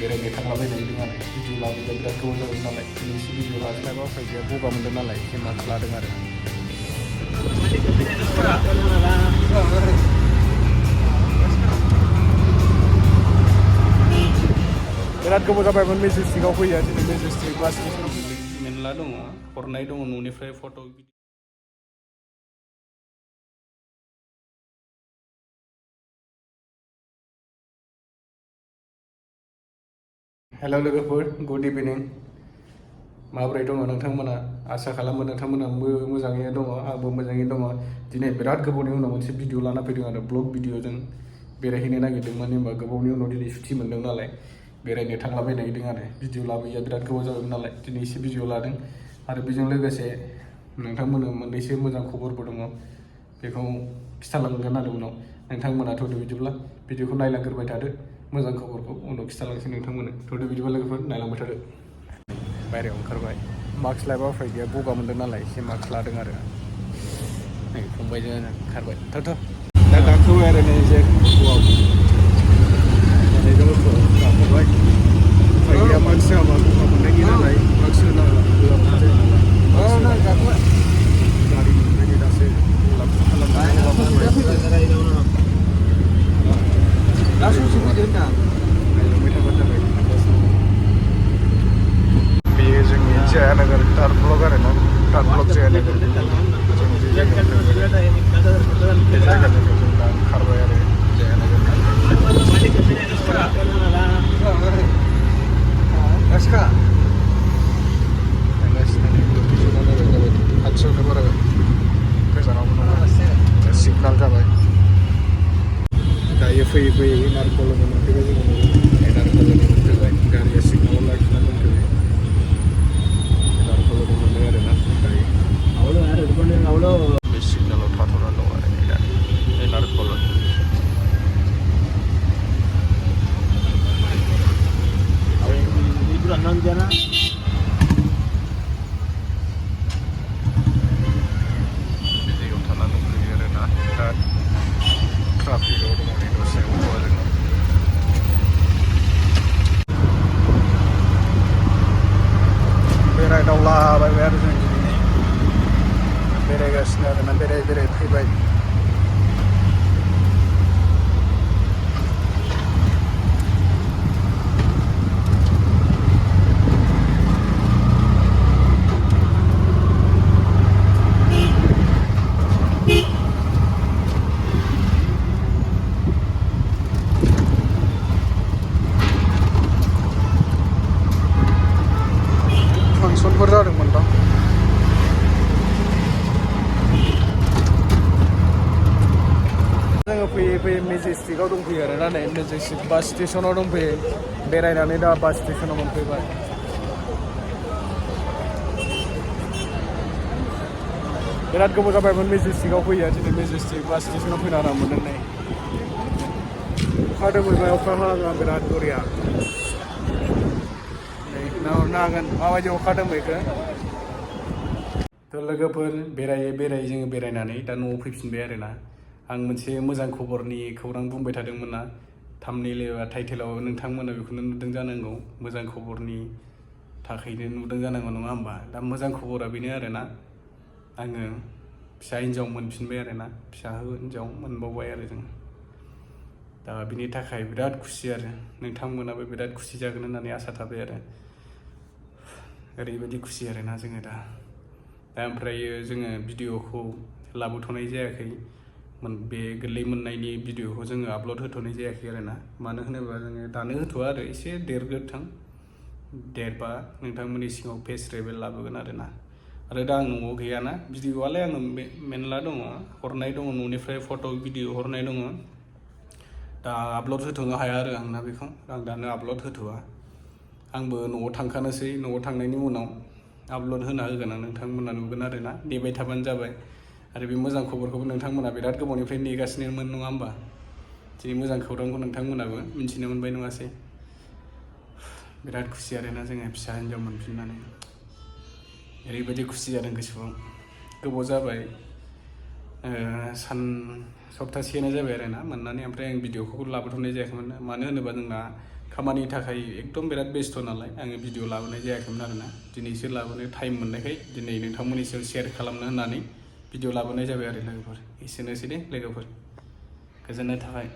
बेरायनो थांलाबायनो नागिरदों आरो भिडिअ लाबोबाय बिराद गोबाव जाबाय नालाय दिनैसो भिडिअ लादों लायबा उफाय गैया गगा मोनदों नालाय केमेराखौ लादों आरो बिराद गोबाव जाबायमोन मेजेस्टिकआव फैया दिनै मेजेस्टिक बास स्टेसनाव मेरला दङ हरनाय दङ न'निफ्राय फट' हेल' लोगोफोर गुड इभिनिं माबोरै दङ नोंथांमोना आसा खालामो नोंथांमोना मोजाङैनो दङ आंबो मोजाङैनो दङ दिनै बिराद गोबावनि उनाव मोनसे भिडिअ लाना फैदों आरो ब्लग भिडिअजों बेरायहैनो नागिरदोंमोन होनबा गोबावनि उनाव दिनै सुटि मोन्दों नालाय बेरायनो थांलाबायनो नागिरदों आरो भिडिअ लाबोयैया बिराद गोबाव जाबायमोन नालाय दिनै एसे भिडिअ लादों आरो बेजों लोगोसे नोंथांमोननो मोननैसो मोजां खबरबो दङ बेखौ खिथालांगोन आरो उनाव नोंथांमोना थ'दो बिदिब्ला भिडिअखौ नायलांग्रोबाय थादो मोजां खबरखौ उनाव खिथालांसै नोंथांमोननो थ'दो बिदिब्ला लोगोफोर नायलांबाय थादो बायहेरायाव ओंखारबाय मास्क लायाबा उफाय गैया गगा मोनदों नालाय एसे मास्क लादों आरो नै फंबायजों ओंखारबाय थ' दा गाखोबाय आरो नै जे गथ'आव गाखोबाय उफाय गैया मास्क होआबा गगा मोननायनि नालाय मास्क होनांगौ गाखोबाय गारि मोननायनि दासो बेयो जोंनि जयानगर टार ब्लक आरो ना टार ब्लक जयानगर बे जायगानिफ्राय जों दा ओंखारबाय आरो जयानगर खाथियावनो बारा गोजानावबो नङा सिगनाल जाबाय दायो फैयै फैयै नारकलनि मोनफैबाय जोङो नारकलनि मोनफैबाय गारिया सिगनालाव लाखिना दोनफैबाय नारकलनि मोनबाय आरो ना दायो बे सिगनालाव थाथ'ना दं आरो नै दा बे नारकल ट्राफिकआव दङ नै दसे अट'आ जोंनाव बेरायदावलाबायबाय आरो जों दिनै बेरायगासिनो आरोना बेराय फैबाय फांसनफोर जादोंमोन दां जोङो फैयै मेजेस्टिकआव दंफैयो आरो ना नै मेजेस्टिक बास स्टेसनाव दंफैयो बेरायनानै दा बास स्टेसनाव मोनफैबाय बिराद गोबाव जाबायमोन मेजेस्टिकआव फैया दिनै मेजेस्टिक बास स्टेसनाव फैना आराम मोनदों नै अखा दोमैबाय अखा हागा बिराद बरिया नाहरनो हागोन माबायदि अखा दोमैखो थ' लोगोफोर बेरायै जोङो बेरायनानै दा न'आव फैफिनबाय आरोना आं मोनसे मोजां खबरनि खौरां बुंबाय थादोंमोन ना थाम्बनेल एबा टाइटेलाव नोंथांमोना बेखौनो नुदों जानांगौ मोजां खबरनि थाखायनो नुदों जानांगौ नङा होमबा दा मोजां खबरा बेनो आरोना आङो फिसा हिन्जाव मोनफिनबाय आरोना फिसा हिन्जाव मोनबावबाय आरो जों दा बिनि थाखाय बिराद खुसि आरो नोंथांमोनाबो बिराद खुसि जागोन होननानै आसा थाबाय आरो ओरैबायदि खुसि आरोना जोङो दा ओमफ्रायो जोङो भिडिअखौ लाबोथ'नाय जायाखै बे गोरलै मोननायनि भिडिअखौ जोङो आपल'ड होथ'नाय जायाखै आरोना मानो होनोबा जोङो दानो होथ'वा आरो एसे देरग्रोथों देरबा नोंथांमोननि सिगाङाव फेस रिभिल लाबोगोन आरोना आरो दा आं न'आव गैयाना भिडिअआलाय आङो मेरला दङ हरनाय दङ न'निफ्राय फट' भिडिअ हरनाय दङ दा आपल'ड होथ'नो हाया आरो आंना बेखौ आं दानो आपल'ड होथ'वा आंबो न'आव थांखानोसै न'आव थांनायनि उनाव आपल'ड होना होगोन आं नोंथांमोना नुगोन आरोना नेबाय थाबानो जाबाय आरो बे मोजां खबरखौबो नोंथांमोना बिराद गोबावनिफ्राय नेगासिनोमोन नङा होमबा दिनै मोजां खौरांखौ नोंथांमोनाबो मिन्थिनो मोनबाय नङासै बिराद खुसि आरोना जोङो फिसा हिन्जाव मोनफिननानै ओरैबायदि खुसि जादों गोसोआव गोबाव जाबाय सप्तासेयानो जाबाय आरोना मोननानै ओमफ्राय आं भिडिअखौ लाबोथ'नाय जायाखैमोन मानो होनोबा जोंना खामानिनि थाखाय एकदम बिराद बेस्थ' नालाय आङो भिडिअ लाबोनाय जायाखैमोन आरोना दिनैसो लाबोनो टाइम मोननायखाय दिनै नोंथांमोननि सायाव शेयार खालामनो होननानै भिडिअ लाबोनाय जाबाय आरो लोगोफोर एसेनोसै दे लोगोफोर गोजोननाय थाबाय।